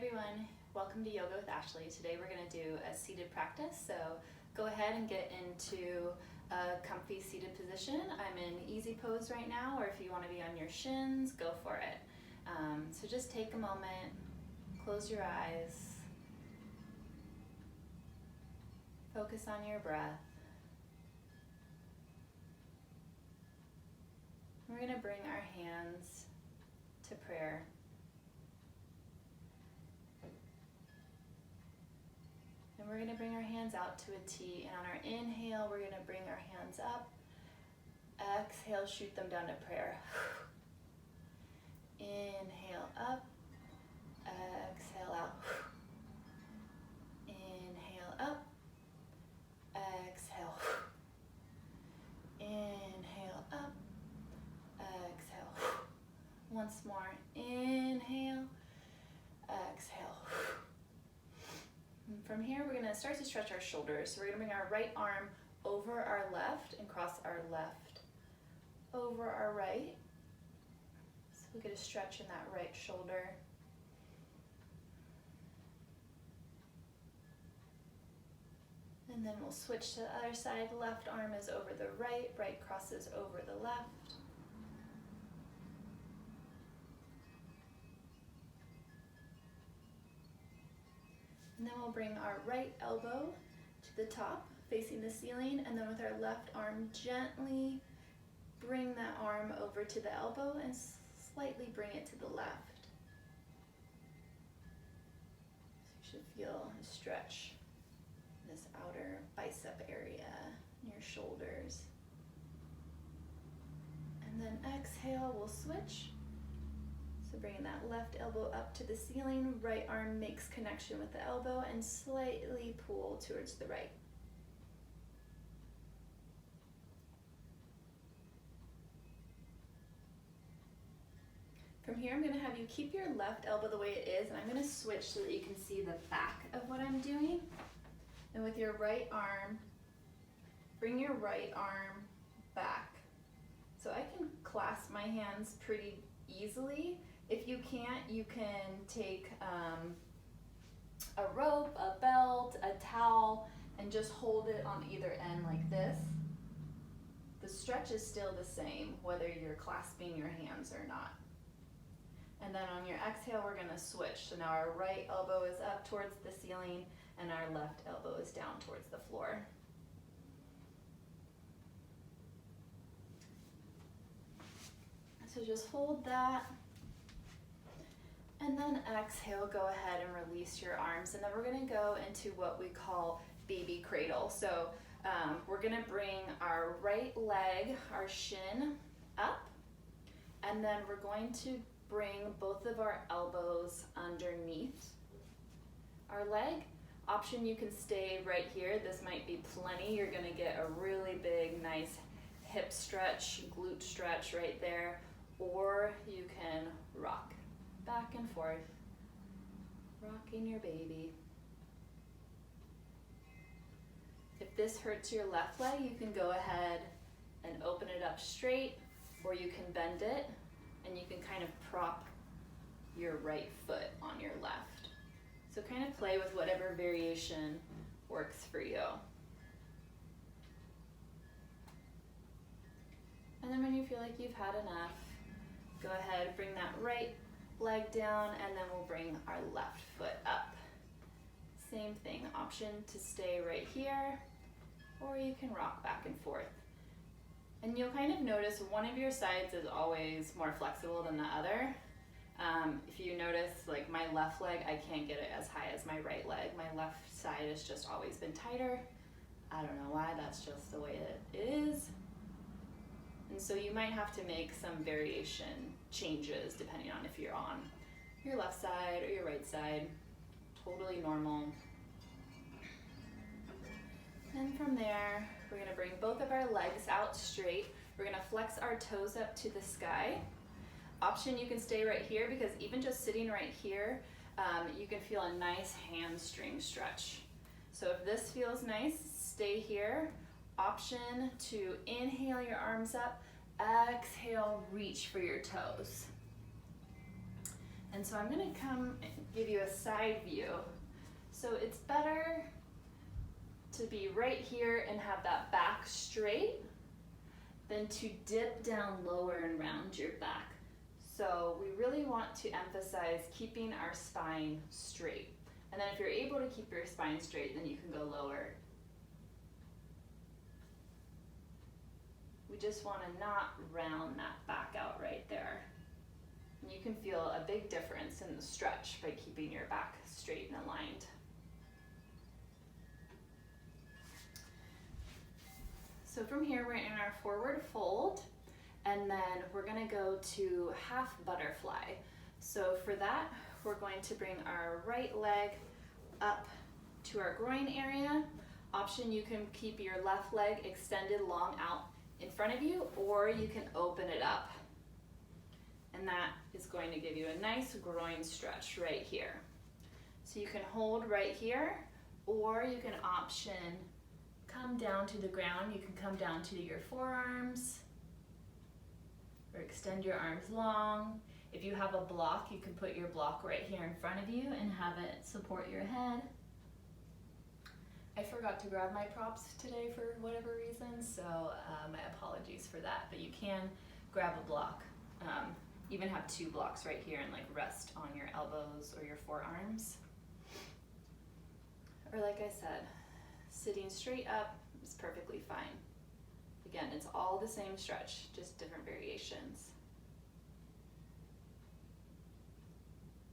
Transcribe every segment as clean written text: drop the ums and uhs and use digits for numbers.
everyone, welcome to Yoga with Ashley. Today we're going to do a seated practice, so go ahead and get into a comfy seated position. I'm in easy pose right now, or if you want to be on your shins, go for it. So just take a moment, close your eyes, focus on your breath. We're going to bring our hands to prayer. And we're going to bring our hands out to a T, and on our inhale, we're going to bring our hands up. Exhale, shoot them down to prayer. Inhale up, exhale out. Inhale up, exhale. Inhale up, exhale. Once more, inhale, exhale. And from here, we're going to start to stretch our shoulders. So we're going to bring our right arm over our left and cross our left over our right. So we get a stretch in that right shoulder. And then we'll switch to the other side. Left arm is over the right, right crosses over the left. And then we'll bring our right elbow to the top, facing the ceiling, and then with our left arm, gently bring that arm over to the elbow and slightly bring it to the left. So you should feel a stretch in this outer bicep area, in your shoulders. And then exhale, we'll switch. So bringing that left elbow up to the ceiling, right arm makes connection with the elbow and slightly pull towards the right. From here, I'm going to have you keep your left elbow the way it is, and I'm going to switch so that you can see the back of what I'm doing. And with your right arm, bring your right arm back. So I can clasp my hands pretty easily. If you can't, you can take a rope, a belt, a towel, and just hold it on either end like this. The stretch is still the same, whether you're clasping your hands or not. And then on your exhale, we're going to switch. So now our right elbow is up towards the ceiling, and our left elbow is down towards the floor. So just hold that. And then exhale, go ahead and release your arms. And then we're going to go into what we call baby cradle. So we're going to bring our right leg, our shin, up. And then we're going to bring both of our elbows underneath our leg. Option, you can stay right here. This might be plenty. You're going to get a really big, nice hip stretch, glute stretch right there. Or you can rock back and forth, rocking your baby. If this hurts your left leg, you can go ahead and open it up straight, or you can bend it and you can kind of prop your right foot on your left. So kind of play with whatever variation works for you. And then when you feel like you've had enough, go ahead, bring that right leg down, and then we'll bring our left foot up. Same thing, option to stay right here, or you can rock back and forth. And you'll kind of notice one of your sides is always more flexible than the other. If you notice, like my left leg, I can't get it as high as my right leg. My left side has just always been tighter. I don't know why, that's just the way it is. And so you might have to make some variation changes depending on if you're on your left side or your right side. Totally normal. And from there, we're going to bring both of our legs out straight. We're going to flex our toes up to the sky. Option, you can stay right here, because even just sitting right here, you can feel a nice hamstring stretch. So if this feels nice, stay here. Option to inhale your arms up, exhale, reach for your toes. And so I'm gonna come and give you a side view. So it's better to be right here and have that back straight than to dip down lower and round your back. So we really want to emphasize keeping our spine straight. And then if you're able to keep your spine straight, then you can go lower. We just want to not round that back out right there. And you can feel a big difference in the stretch by keeping your back straight and aligned. So from here, we're in our forward fold, and then we're gonna go to half butterfly. So for that, we're going to bring our right leg up to our groin area. Option, you can keep your left leg extended long out in front of you, or you can open it up. And that is going to give you a nice groin stretch right here. So you can hold right here, or you can option come down to the ground. You can come down to your forearms, or extend your arms long. If you have a block, you can put your block right here in front of you and have it support your head. I forgot to grab my props today for whatever reason, so my apologies for that, but you can grab a block. Even have two blocks right here and like rest on your elbows or your forearms. Or like I said, sitting straight up is perfectly fine. Again, it's all the same stretch, just different variations.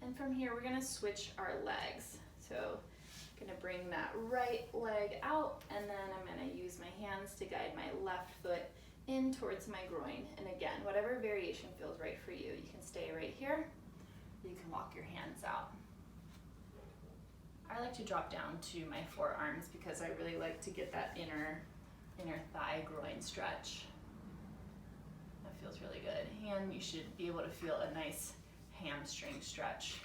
And from here, we're gonna switch our legs. So I'm gonna bring that right leg out, and then I'm gonna use my hands to guide my left foot in towards my groin. And again, whatever variation feels right for you. You can stay right here, you can walk your hands out. I like to drop down to my forearms because I really like to get that inner thigh groin stretch. That feels really good. And you should be able to feel a nice hamstring stretch.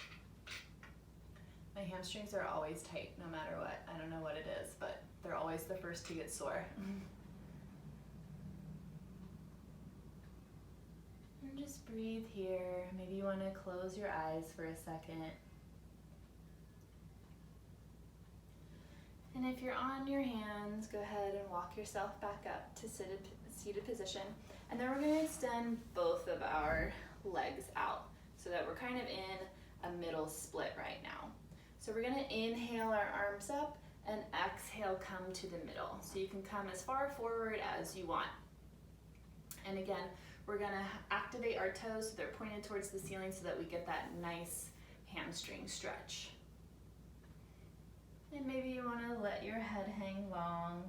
My hamstrings are always tight no matter what. I don't know what it is, but they're always the first to get sore. And just breathe here. Maybe you want to close your eyes for a second. And if you're on your hands, go ahead and walk yourself back up to seated position. And then we're going to extend both of our legs out so that we're kind of in a middle split right now. So we're going to inhale our arms up and exhale, come to the middle. So you can come as far forward as you want. And again, we're going to activate our toes so they're pointed towards the ceiling so that we get that nice hamstring stretch. And maybe you want to let your head hang long.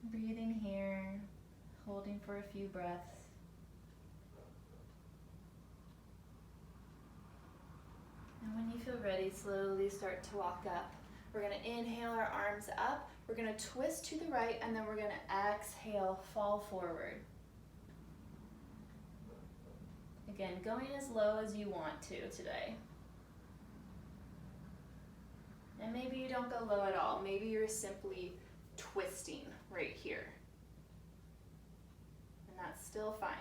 Breathing here, holding for a few breaths. And when you feel ready, slowly start to walk up. We're going to inhale our arms up. We're going to twist to the right, and then we're going to exhale, fall forward. Again, going as low as you want to today. And maybe you don't go low at all. Maybe you're simply twisting right here. And that's still fine.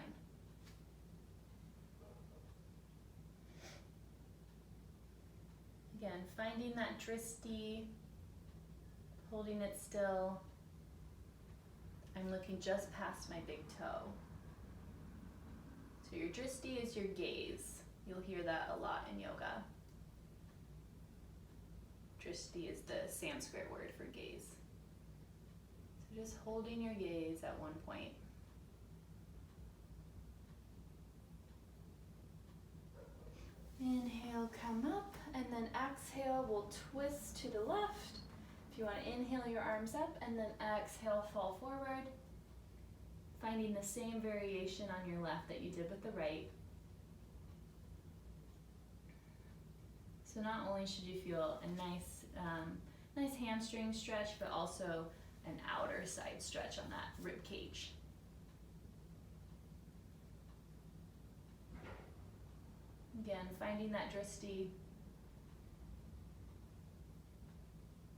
Again, finding that drishti, holding it still. I'm looking just past my big toe. So your drishti is your gaze. You'll hear that a lot in yoga. Drishti is the Sanskrit word for gaze. So just holding your gaze at one point. Inhale, come up, and then exhale, we'll twist to the left. If you want to inhale your arms up, and then exhale, fall forward. Finding the same variation on your left that you did with the right. So not only should you feel a nice hamstring stretch, but also an outer side stretch on that rib cage. Again, finding that drishti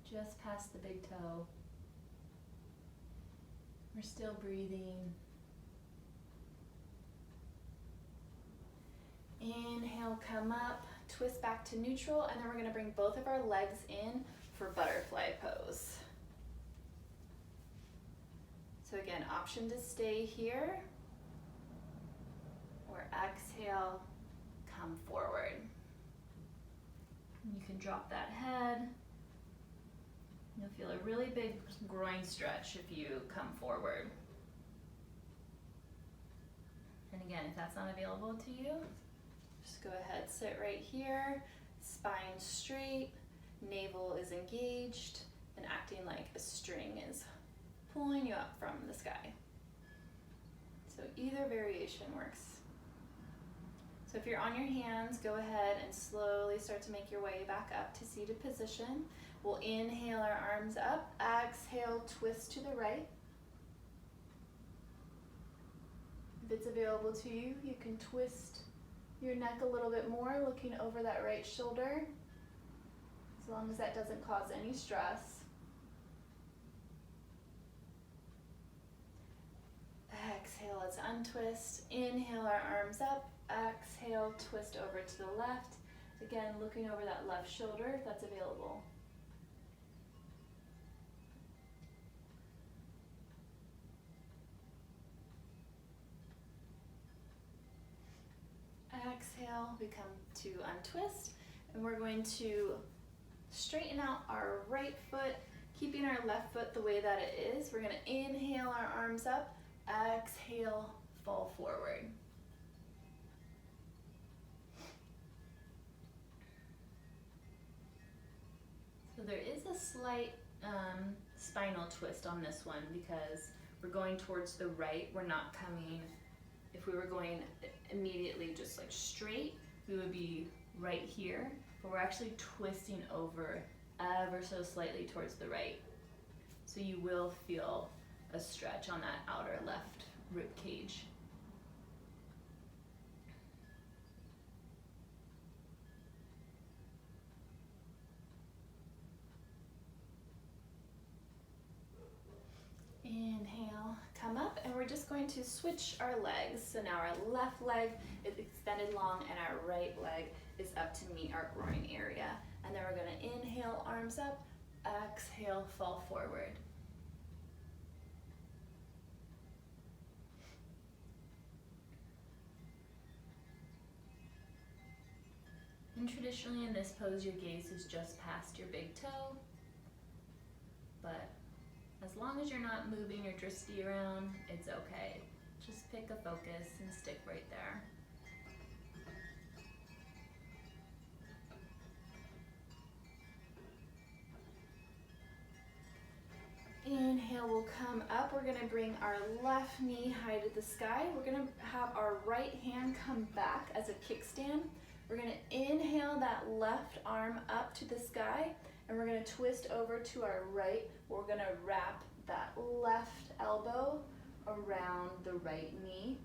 just past the big toe. We're still breathing. Inhale, come up, twist back to neutral, and then we're gonna bring both of our legs in for butterfly pose. So again, option to stay here, or exhale, come forward. You can drop that head. You'll feel a really big groin stretch if you come forward. And again, if that's not available to you, just go ahead, sit right here, spine straight, navel is engaged, and acting like a string is pulling you up from the sky. So either variation works. So if you're on your hands, go ahead and slowly start to make your way back up to seated position. We'll inhale our arms up, exhale, twist to the right. If it's available to you, you can twist your neck a little bit more, looking over that right shoulder, as long as that doesn't cause any stress. Exhale, let's untwist. Inhale our arms up, exhale, twist over to the left. Again, looking over that left shoulder if that's available. Exhale, we come to untwist, and we're going to straighten out our right foot, keeping our left foot the way that it is. We're going to inhale our arms up, exhale, fall forward. So there is a slight spinal twist on this one because we're going towards the right. We're not coming, if we were going immediately just like straight, we would be right here, but we're actually twisting over ever so slightly towards the right. So you will feel a stretch on that outer left rib cage. Inhale, come up, and we're just going to switch our legs. So now our left leg is extended long and our right leg is up to meet our groin area. And then we're going to inhale, arms up, exhale, fall forward. And traditionally in this pose, your gaze is just past your big toe, but as long as you're not moving your drishti around, it's okay. Just pick a focus and stick right there. Inhale, we'll come up. We're gonna bring our left knee high to the sky. We're gonna have our right hand come back as a kickstand. We're gonna inhale that left arm up to the sky, and we're gonna twist over to our right. We're gonna wrap that left elbow around the right knee.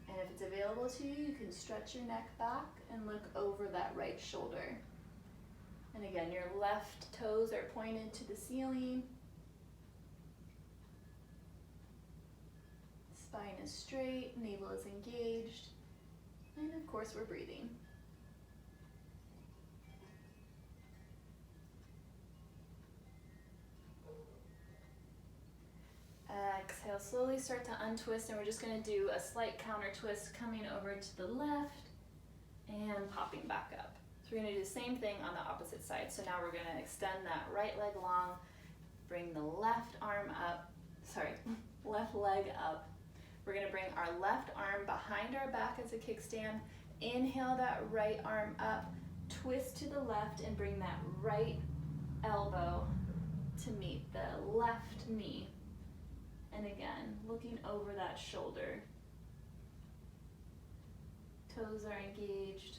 And if it's available to you, you can stretch your neck back and look over that right shoulder. And again, your left toes are pointed to the ceiling. Spine is straight, navel is engaged, and of course we're breathing. Exhale, slowly start to untwist, and we're just going to do a slight counter twist coming over to the left and popping back up. So we're going to do the same thing on the opposite side. So now we're going to extend that right leg long, bring the left leg up. We're going to bring our left arm behind our back as a kickstand. Inhale that right arm up, twist to the left, and bring that right elbow to meet the left knee. And again, looking over that shoulder. Toes are engaged.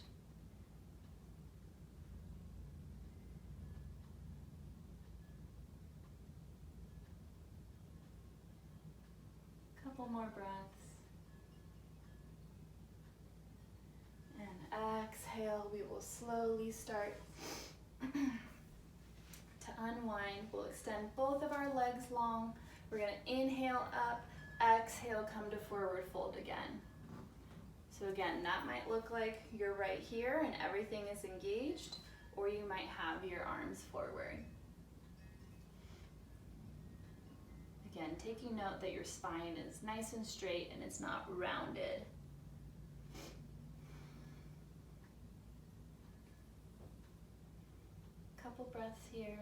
Couple more breaths. And exhale, we will slowly start to unwind. We'll extend both of our legs long. We're going to inhale up, exhale, come to forward fold again. So again, that might look like you're right here and everything is engaged, or you might have your arms forward. Again, taking note that your spine is nice and straight and it's not rounded. Couple breaths here.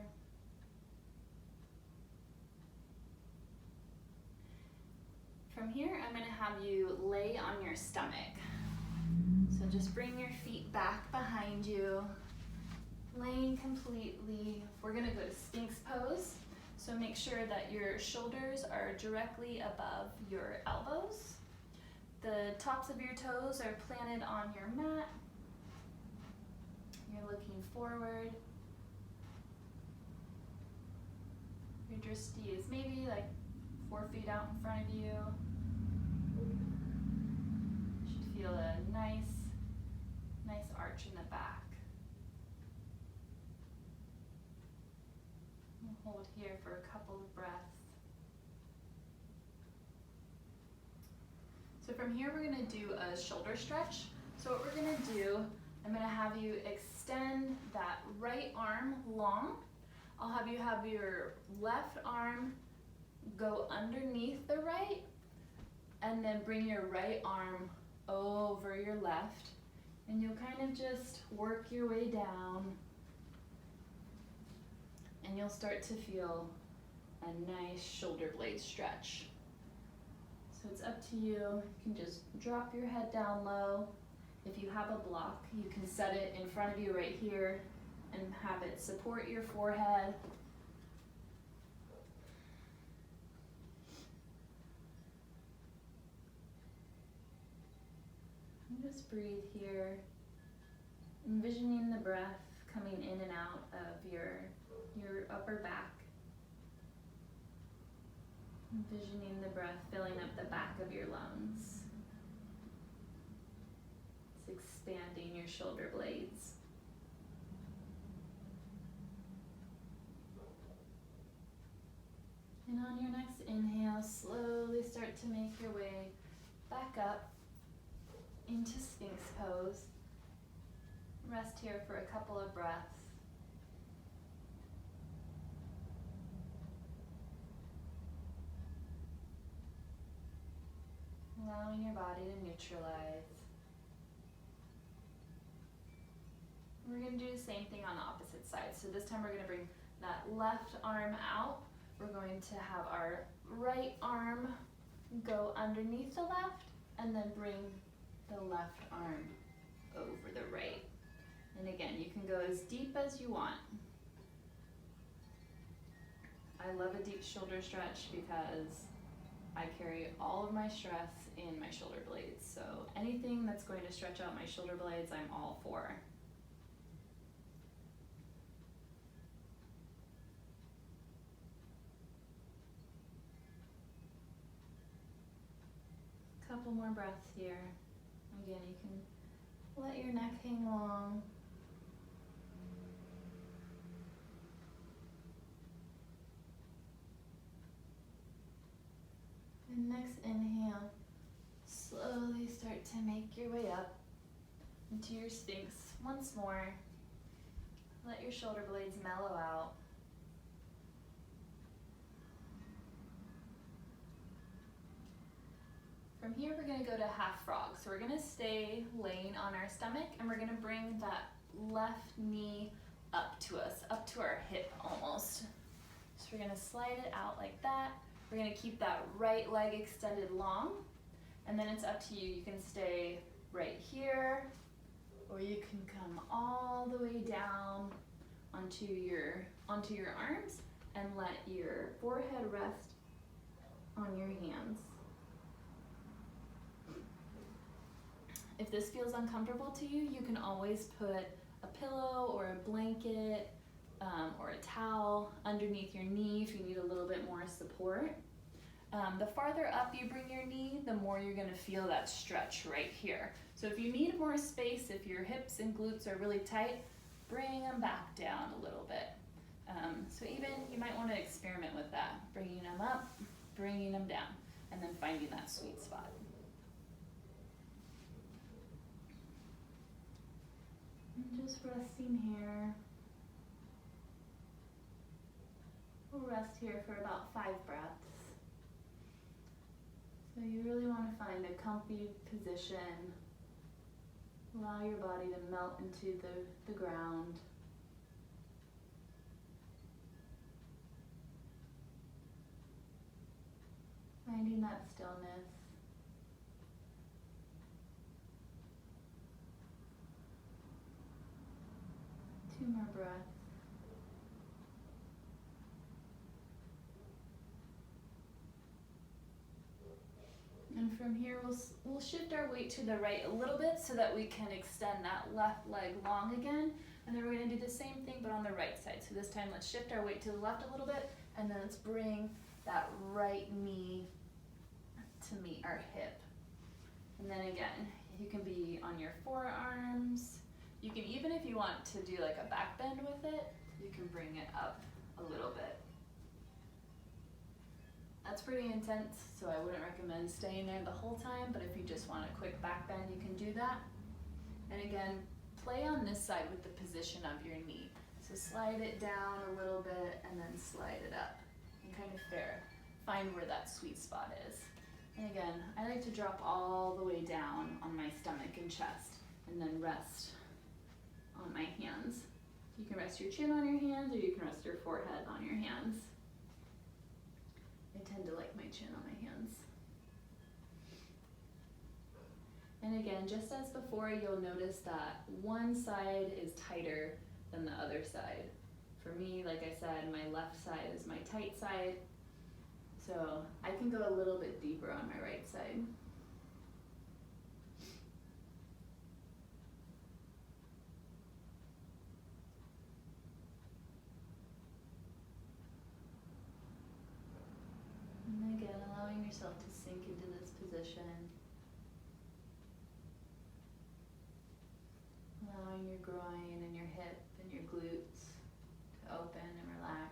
From here, I'm going to have you lay on your stomach. So just bring your feet back behind you, laying completely. We're going to go to Sphinx pose. So make sure that your shoulders are directly above your elbows. The tops of your toes are planted on your mat. You're looking forward. Your drishti is maybe like 4 feet out in front of you. You should feel a nice arch in the back. We'll hold here for a couple of breaths. So from here, we're going to do a shoulder stretch. So what we're going to do, I'm going to have you extend that right arm long. I'll have you have your left arm go underneath the right, and then bring your right arm over your left, and you'll kind of just work your way down, and you'll start to feel a nice shoulder blade stretch. So it's up to you. You can just drop your head down low. If you have a block, you can set it in front of you right here and have it support your forehead. And just breathe here, envisioning the breath coming in and out of your upper back. Envisioning the breath filling up the back of your lungs. It's expanding your shoulder blades. And on your next inhale, slowly start to make your way back up into Sphinx pose. Rest here for a couple of breaths. Allowing your body to neutralize. We're going to do the same thing on the opposite side. So this time we're going to bring that left arm out. We're going to have our right arm go underneath the left, and then bring the left arm over the right. And again, you can go as deep as you want. I love a deep shoulder stretch because I carry all of my stress in my shoulder blades. So anything that's going to stretch out my shoulder blades, I'm all for. Couple more breaths here. Again, you can let your neck hang long. And next inhale, slowly start to make your way up into your Sphinx once more. Let your shoulder blades mellow out. From here, we're gonna go to half frog. So we're gonna stay laying on our stomach, and we're gonna bring that left knee up to us, up to our hip almost. So we're gonna slide it out like that. We're gonna keep that right leg extended long, and then it's up to you. You can stay right here, or you can come all the way down onto your arms and let your forehead rest on your hands. If this feels uncomfortable to you, you can always put a pillow or a blanket or a towel underneath your knee if you need a little bit more support. The farther up you bring your knee, the more you're gonna feel that stretch right here. So if you need more space, if your hips and glutes are really tight, bring them back down a little bit. So even you might wanna experiment with that, bringing them up, bringing them down, and then finding that sweet spot. And just resting here. We'll rest here for about 5 breaths. So you really want to find a comfy position. Allow your body to melt into the ground. Finding that stillness. Two more breaths. And from here, we'll shift our weight to the right a little bit so that we can extend that left leg long again. And then we're going to do the same thing, but on the right side. So this time, let's shift our weight to the left a little bit, and then let's bring that right knee to meet our hip. And then again, you can be on your forearms. You can, even if you want to do like a back bend with it, you can bring it up a little bit. That's pretty intense, so I wouldn't recommend staying there the whole time, but if you just want a quick back bend, you can do that. And again, play on this side with the position of your knee. So slide it down a little bit and then slide it up. And kind of find where that sweet spot is. And again, I like to drop all the way down on my stomach and chest and then rest on my hands. You can rest your chin on your hands or you can rest your forehead on your hands. I tend to like my chin on my hands. And again, just as before, you'll notice that one side is tighter than the other side. For me, like I said, my left side is my tight side. So I can go a little bit deeper on my right side. And again, allowing yourself to sink into this position. Allowing your groin and your hip and your glutes to open and relax.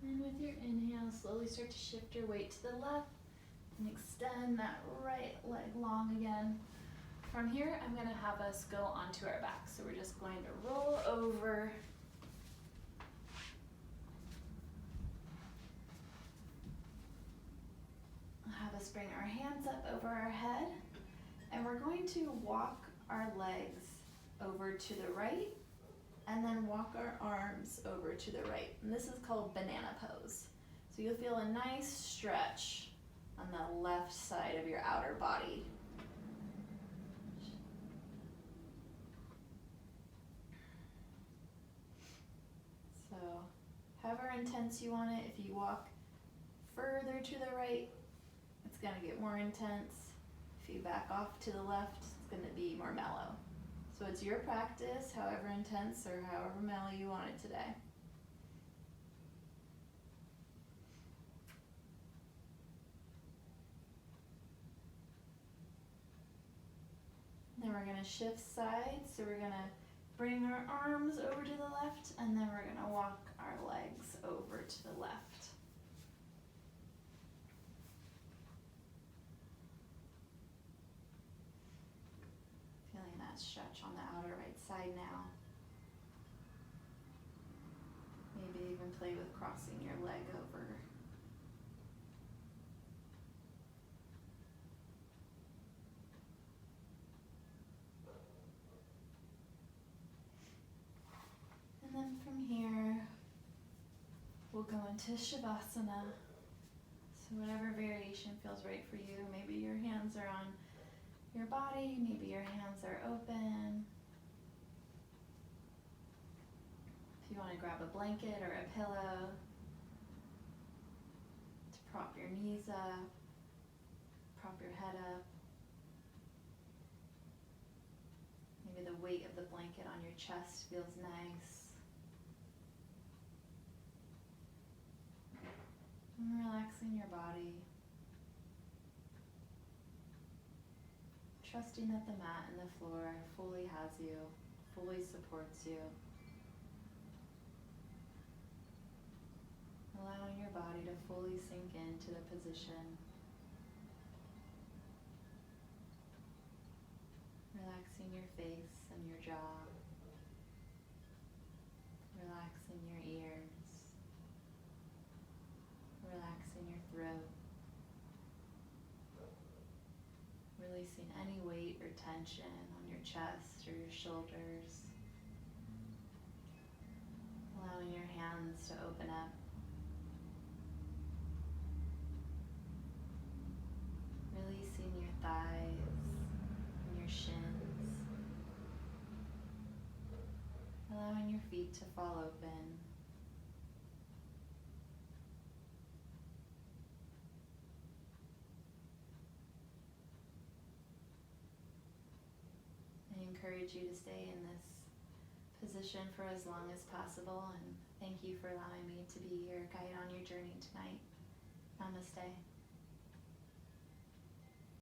And with your inhale, slowly start to shift your weight to the left and extend that right leg long again. From here, I'm going to have us go onto our back. So we're just going to roll over. Have us bring our hands up over our head. And we're going to walk our legs over to the right and then walk our arms over to the right. And this is called banana pose. So you'll feel a nice stretch on the left side of your outer body. So however intense you want it, if you walk further to the right, it's gonna get more intense. If you back off to the left, it's gonna be more mellow. So it's your practice, however intense or however mellow you want it today. Then we're going to shift sides. So we're going to bring our arms over to the left and then we're going to walk our legs over to the left. Feeling that stretch on the outer right side now. Maybe even play with crossing your leg over. And then from here, we'll go into Shavasana. So whatever variation feels right for you. Maybe your hands are on your body, maybe your hands are open. If you want to grab a blanket or a pillow to prop your knees up, prop your head up. Maybe the weight of the blanket on your chest feels nice. relaxing your body, trusting that the mat and the floor fully has you, fully supports you. Allowing your body to fully sink into the position. Relaxing your face and your jaw. Relaxing your ears. Relaxing your throat. Releasing any weight or tension on your chest or your shoulders. Allowing your hands to open up. Releasing your thighs and your shins. Allowing your feet to fall open. I encourage you to stay in this position for as long as possible, and thank you for allowing me to be your guide on your journey tonight. Namaste.